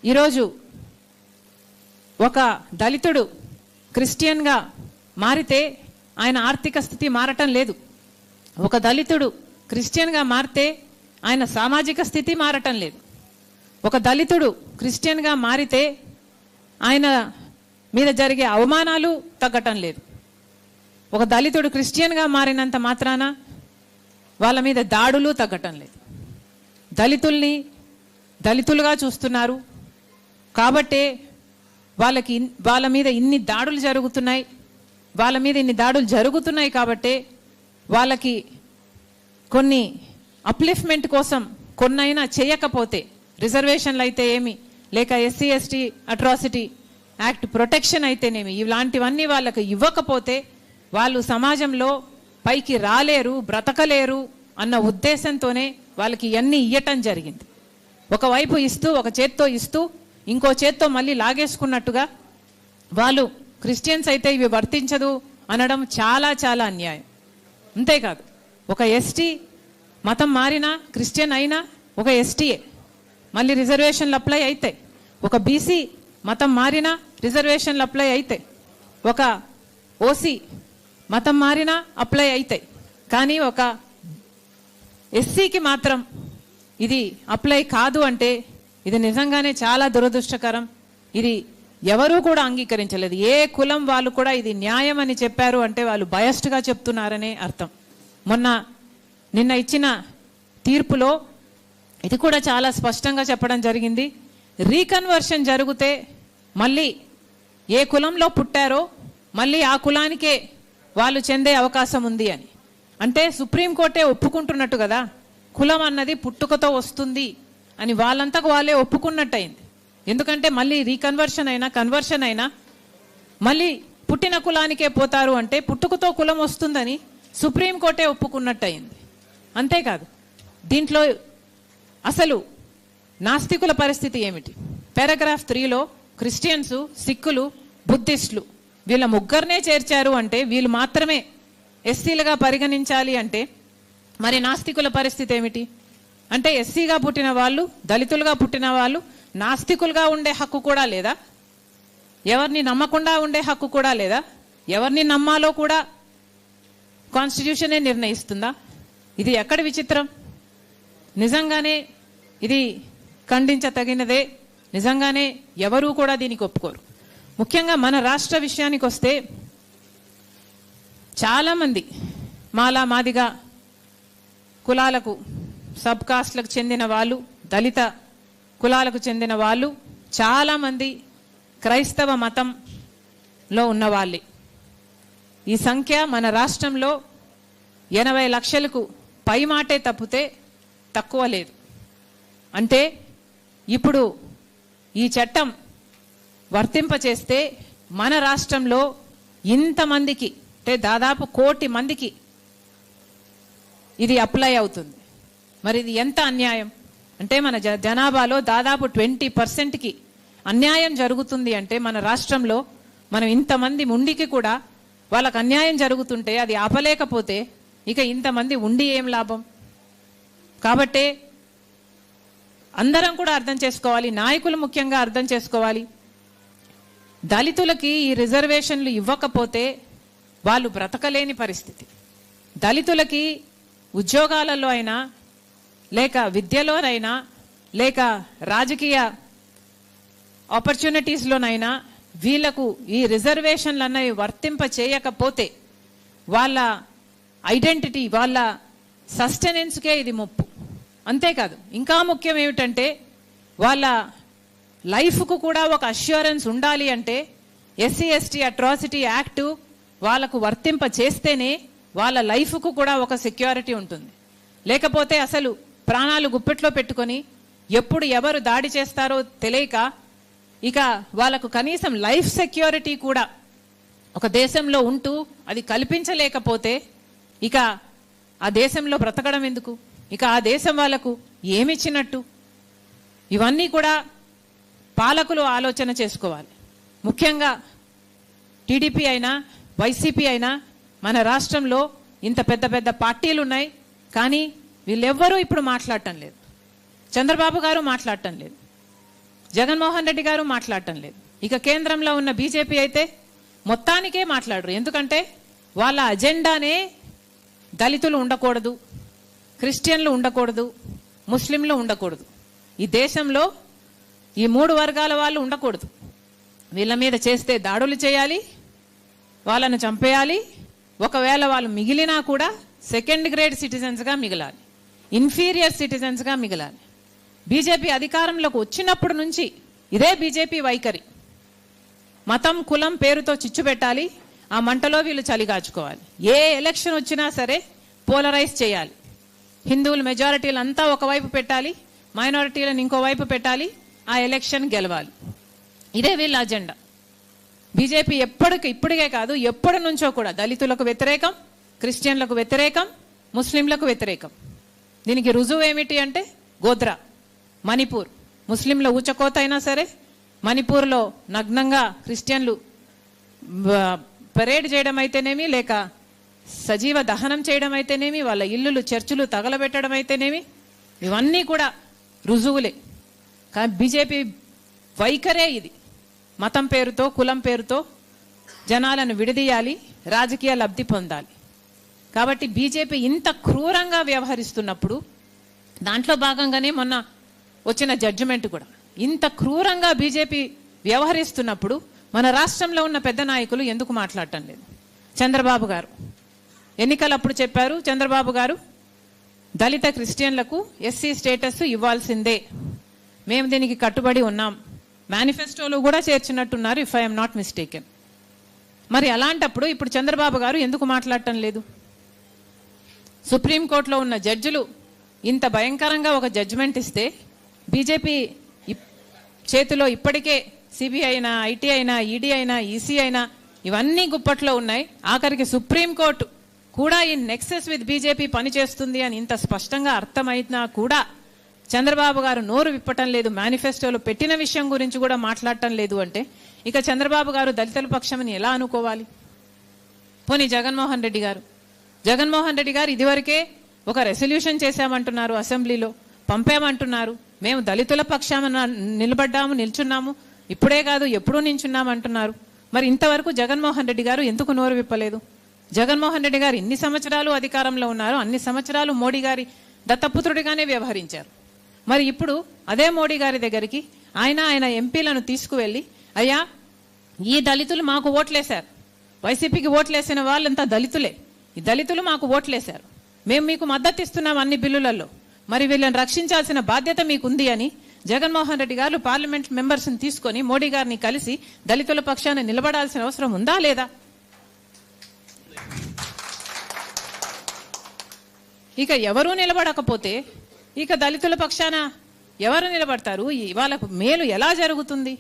ఈరోజు ఒక దళితుడు క్రిస్టియన్గా మారితే ఆయన ఆర్థిక స్థితి మారటం లేదు. ఒక దళితుడు క్రిస్టియన్గా మారితే ఆయన సామాజిక స్థితి మారటం లేదు. ఒక దళితుడు క్రిస్టియన్గా మారితే ఆయన మీద జరిగే అవమానాలు తగ్గటం లేదు. ఒక దళితుడు క్రిస్టియన్గా మారినంత మాత్రాన వాళ్ళ మీద దాడులు తగ్గటం లేదు. దళితుల్ని దళితులుగా చూస్తున్నారు కాబట్టే వాళ్ళ మీద ఇన్ని దాడులు జరుగుతున్నాయి. వాళ్ళ మీద ఇన్ని దాడులు జరుగుతున్నాయి కాబట్టే వాళ్ళకి కొన్ని అప్లిఫ్ట్మెంట్ కోసం కొన్నైనా చేయకపోతే, రిజర్వేషన్లు అయితే ఏమి, లేక SC ST atrocity act protection అయితేనేమి, ఇలాంటివన్నీ వాళ్ళకి ఇవ్వకపోతే వాళ్ళు సమాజంలో పైకి రాలేరు, బ్రతకలేరు అన్న ఉద్దేశంతోనే వాళ్ళకి ఇవన్నీ ఇవ్వటం జరిగింది. ఒకవైపు ఇస్తూ, ఒక చేత్తో ఇస్తూ ఇంకో చేత్తో మళ్ళీ లాగేసుకున్నట్టుగా వాళ్ళు క్రిస్టియన్స్ అయితే ఇవి వర్తించదు అనడం చాలా చాలా అన్యాయం. అంతేకాదు, ఒక ఎస్టీ మతం మారినా క్రిస్టియన్ అయినా ఒక ఎస్టీయే, మళ్ళీ రిజర్వేషన్లు అప్లై అయితే. ఒక బీసీ మతం మారినా రిజర్వేషన్లు అప్లై అయితే. ఒక ఓసీ మతం మారినా అప్లై అవుతాయి. కానీ ఒక ఎస్సీకి మాత్రం ఇది అప్లై కాదు అంటే ఇది నిజంగానే చాలా దురదృష్టకరం. ఇది ఎవరూ కూడా అంగీకరించలేదు. ఏ కులం వాళ్ళు కూడా ఇది న్యాయం అని చెప్పారు అంటే వాళ్ళు బయస్డ్గా చెప్తున్నారనే అర్థం. నిన్న ఇచ్చిన తీర్పులో ఇది కూడా చాలా స్పష్టంగా చెప్పడం జరిగింది. రీకన్వర్షన్ జరిగితే మళ్ళీ ఏ కులంలో పుట్టారో మళ్ళీ ఆ కులానికే వాళ్ళు చెందే అవకాశం ఉంది అని. అంటే సుప్రీంకోర్టే ఒప్పుకుంటున్నట్టు కదా, కులం అన్నది పుట్టుకతో వస్తుంది అని వాళ్ళంతకు వాళ్ళే ఒప్పుకున్నట్టయింది. ఎందుకంటే మళ్ళీ రీకన్వర్షన్ అయినా కన్వర్షన్ అయినా మళ్ళీ పుట్టిన కులానికే పోతారు అంటే పుట్టుకతో కులం వస్తుందని సుప్రీంకోర్టే ఒప్పుకున్నట్టయింది. అంతేకాదు, దీంట్లో అసలు నాస్తికుల పరిస్థితి ఏమిటి? పారాగ్రాఫ్ 3లో క్రిస్టియన్స్, సిక్కులు, బుద్ధిస్టులు వీళ్ళ ముగ్గురినే చేర్చారు అంటే వీళ్ళు మాత్రమే ఎస్సీలుగా పరిగణించాలి అంటే మరి నాస్తికుల పరిస్థితి ఏమిటి? అంటే ఎస్సీగా పుట్టిన వాళ్ళు, దళితులుగా పుట్టిన వాళ్ళు నాస్తికులుగా ఉండే హక్కు కూడా లేదా? ఎవరిని నమ్మకుండా ఉండే హక్కు కూడా లేదా? ఎవరిని నమ్మాలో కూడా కాన్స్టిట్యూషనే నిర్ణయిస్తుందా? ఇది ఎక్కడి విచిత్రం? నిజంగానే ఇది ఖండించతగినదే. నిజంగానే ఎవరూ కూడా దీనికి ఒప్పుకోరు. ముఖ్యంగా మన రాష్ట్ర విషయానికి వస్తే చాలామంది మాలా మాదిగా కులాలకు, సబ్ కాస్ట్లకు చెందిన వాళ్ళు, దళిత కులాలకు చెందిన వాళ్ళు చాలామంది క్రైస్తవ మతంలో ఉన్నవాళ్ళే. ఈ సంఖ్య మన రాష్ట్రంలో 80 లక్షలకు పై మాటే తప్పితే తక్కువ లేదు. అంటే ఇప్పుడు ఈ చట్టం వర్తింపచేస్తే మన రాష్ట్రంలో ఇంతమందికి, అంటే దాదాపు 1 కోటి మందికి ఇది అప్లై అవుతుంది. మరి ఇది ఎంత అన్యాయం? అంటే మన జనాభాలో దాదాపు 20%కి అన్యాయం జరుగుతుంది. అంటే మన రాష్ట్రంలో మనం ఇంతమంది ఉండికి కూడా వాళ్ళకు అన్యాయం జరుగుతుంటే అది ఆపలేకపోతే ఇక ఇంతమంది ఉండి ఏం లాభం? కాబట్టే అందరం కూడా అర్థం చేసుకోవాలి, నాయకులు ముఖ్యంగా అర్థం చేసుకోవాలి. దళితులకి ఈ రిజర్వేషన్లు ఇవ్వకపోతే వాళ్ళు బ్రతకలేని పరిస్థితి. దళితులకి ఉద్యోగాలలో అయినా, లేక విద్యలోనైనా, లేక రాజకీయ ఆపర్చునిటీస్లోనైనా వీళ్లకు ఈ రిజర్వేషన్లు అన్నవి వర్తింప చేయకపోతే వాళ్ళ ఐడెంటిటీ, వాళ్ళ సస్టెనెన్స్కే ఇది ముప్పు. అంతేకాదు, ఇంకా ముఖ్యం ఏమిటంటే వాళ్ళ లైఫ్కు కూడా ఒక అష్యూరెన్స్ ఉండాలి. అంటే ఎస్సీ ఎస్టీ అట్రాసిటీ యాక్టు వాళ్ళకు వర్తింప చేస్తేనే వాళ్ళ లైఫ్కు కూడా ఒక సెక్యూరిటీ ఉంటుంది. లేకపోతే అసలు ప్రాణాలు గుప్పెట్లో పెట్టుకొని ఎప్పుడు ఎవరు దాడి చేస్తారో తెలియక ఇక వాళ్ళకు కనీసం లైఫ్ సెక్యూరిటీ కూడా ఒక దేశంలో ఉంటూ అది కల్పించలేకపోతే ఇక ఆ దేశంలో బ్రతకడం ఎందుకు? ఇక ఆ దేశం వాళ్ళకు ఏమిచ్చినట్టు? ఇవన్నీ కూడా పాలకులు ఆలోచన చేసుకోవాలి. ముఖ్యంగా టీడీపీ అయినా వైసీపీ అయినా మన రాష్ట్రంలో ఇంత పెద్ద పెద్ద పార్టీలు ఉన్నాయి, కానీ వీళ్ళెవ్వరూ ఇప్పుడు మాట్లాడటం లేదు. చంద్రబాబు గారు మాట్లాడటం లేదు. జగన్మోహన్ రెడ్డి గారు మాట్లాడటం లేదు. ఇక కేంద్రంలో ఉన్న బీజేపీ అయితే మొత్తానికే మాట్లాడరు. ఎందుకంటే వాళ్ళ అజెండానే దళితులు ఉండకూడదు, క్రిస్టియన్లు ఉండకూడదు, ముస్లింలు ఉండకూడదు. ఈ దేశంలో ఈ 3 వర్గాల వాళ్ళు ఉండకూడదు. వీళ్ళ మీద చేస్తే దాడులు చేయాలి, వాళ్ళను చంపేయాలి. ఒకవేళ వాళ్ళు మిగిలినా కూడా సెకండ్ గ్రేడ్ సిటిజన్స్గా మిగలాలి, ఇన్ఫీరియర్ సిటిజన్స్గా మిగలాలి. బీజేపీ అధికారంలోకి వచ్చినప్పటి నుంచి ఇదే బీజేపీ వైఖరి. మతం కులం పేరుతో చిచ్చు పెట్టాలి, ఆ మంటలో వీళ్ళు చలిగాచుకోవాలి. ఏ ఎలక్షన్ వచ్చినా సరే పోలరైజ్ చేయాలి. హిందువులు మెజారిటీలు అంతా ఒకవైపు పెట్టాలి, మైనారిటీలను ఇంకోవైపు పెట్టాలి, ఆ ఎలక్షన్ గెలవాలి. ఇదే వీళ్ళ అజెండా. బీజేపీ ఇప్పటికే కాదు, ఎప్పటి నుంచో కూడా దళితులకు వ్యతిరేకం, క్రిస్టియన్లకు వ్యతిరేకం, ముస్లింలకు వ్యతిరేకం. దీనికి రుజువు ఏమిటి అంటే గోధ్రా, మణిపూర్. ముస్లింల ఊచకోత అయినా సరే మణిపూర్లో నగ్నంగా క్రిస్టియన్లు పరేడ్ చేయడం అయితేనేమి, లేక సజీవ దహనం చేయడం అయితేనేమి, వాళ్ళ ఇల్లులు చర్చిలు తగలబెట్టడం అయితేనేమి, ఇవన్నీ కూడా రుజువులే. కానీ బీజేపీ వైఖరే ఇది. మతం పేరుతో కులం పేరుతో జనాలను విడదీయాలి, రాజకీయ లబ్ధి పొందాలి. కాబట్టి బీజేపీ ఇంత క్రూరంగా వ్యవహరిస్తున్నప్పుడు, దాంట్లో భాగంగానే మొన్న వచ్చిన జడ్జిమెంట్ కూడా ఇంత క్రూరంగా బీజేపీ వ్యవహరిస్తున్నప్పుడు మన రాష్ట్రంలో ఉన్న పెద్ద నాయకులు ఎందుకు మాట్లాడటం లేదు? చంద్రబాబు గారు ఎన్నికలప్పుడు చెప్పారు, చంద్రబాబు గారు దళిత క్రిస్టియన్లకు ఎస్సీ స్టేటస్ ఇవ్వాల్సిందే, మేము దీనికి కట్టుబడి ఉన్నాం, మేనిఫెస్టోలో కూడా చేర్చినట్టున్నారు, ఇఫ్ ఐఎమ్ నాట్ మిస్టేకెన్. మరి అలాంటప్పుడు ఇప్పుడు చంద్రబాబు గారు ఎందుకు మాట్లాడటం లేదు? సుప్రీంకోర్టులో ఉన్న జడ్జిలు ఇంత భయంకరంగా ఒక జడ్జిమెంట్ ఇస్తే బీజేపీ చేతిలో ఇప్పటికే సిబిఐ అయినా, ఐటీ అయినా, ఈడీ అయినా, ఈసీ అయినా ఇవన్నీ గుప్పట్లో ఉన్నాయి. ఆఖరికి సుప్రీంకోర్టు కూడా ఈ నెక్సెస్ విత్ బీజేపీ పనిచేస్తుంది అని ఇంత స్పష్టంగా అర్థమైనా కూడా చంద్రబాబు గారు నోరు విప్పటం లేదు, మేనిఫెస్టోలో పెట్టిన విషయం గురించి కూడా మాట్లాడటం లేదు అంటే ఇక చంద్రబాబు గారు దళితుల పక్షమని ఎలా అనుకోవాలి? పోనీ జగన్మోహన్ రెడ్డి గారు ఇదివరకే ఒక రెసల్యూషన్ చేశామంటున్నారు, అసెంబ్లీలో పంపామంటున్నారు, మేము దళితుల పక్షాన నిల్చున్నాము, ఇప్పుడే కాదు ఎప్పుడూ నించున్నాము అంటున్నారు. మరి ఇంతవరకు జగన్మోహన్ రెడ్డి గారు ఎందుకు నోరు విప్పలేదు? జగన్మోహన్ రెడ్డి గారు ఇన్ని సంవత్సరాలు అధికారంలో ఉన్నారు, అన్ని సంవత్సరాలు మోడీ గారి దత్తపుత్రుడిగానే వ్యవహరించారు. మరి ఇప్పుడు అదే మోడీ గారి దగ్గరికి ఆయన ఎంపీలను తీసుకువెళ్ళి, అయ్యా ఈ దళితులు మాకు ఓట్లేశారు, వైసీపీకి ఓట్లేసిన వాళ్ళంతా దళితులే, ఈ దళితులు మాకు ఓట్లేశారు, మేము మీకు మద్దతు ఇస్తున్నాం అన్ని బిల్లులలో, మరి వీళ్ళని రక్షించాల్సిన బాధ్యత మీకుంది అని జగన్మోహన్ రెడ్డి గారు పార్లమెంట్ మెంబర్స్ని తీసుకొని మోడీ గారిని కలిసి దళితుల పక్షాన నిలబడాల్సిన అవసరం ఉందా లేదా? ఇక ఎవరూ నిలబడకపోతే ఇక దళితుల పక్షాన ఎవరు నిలబడతారు? వాళ్ళకు మేలు ఎలా జరుగుతుంది?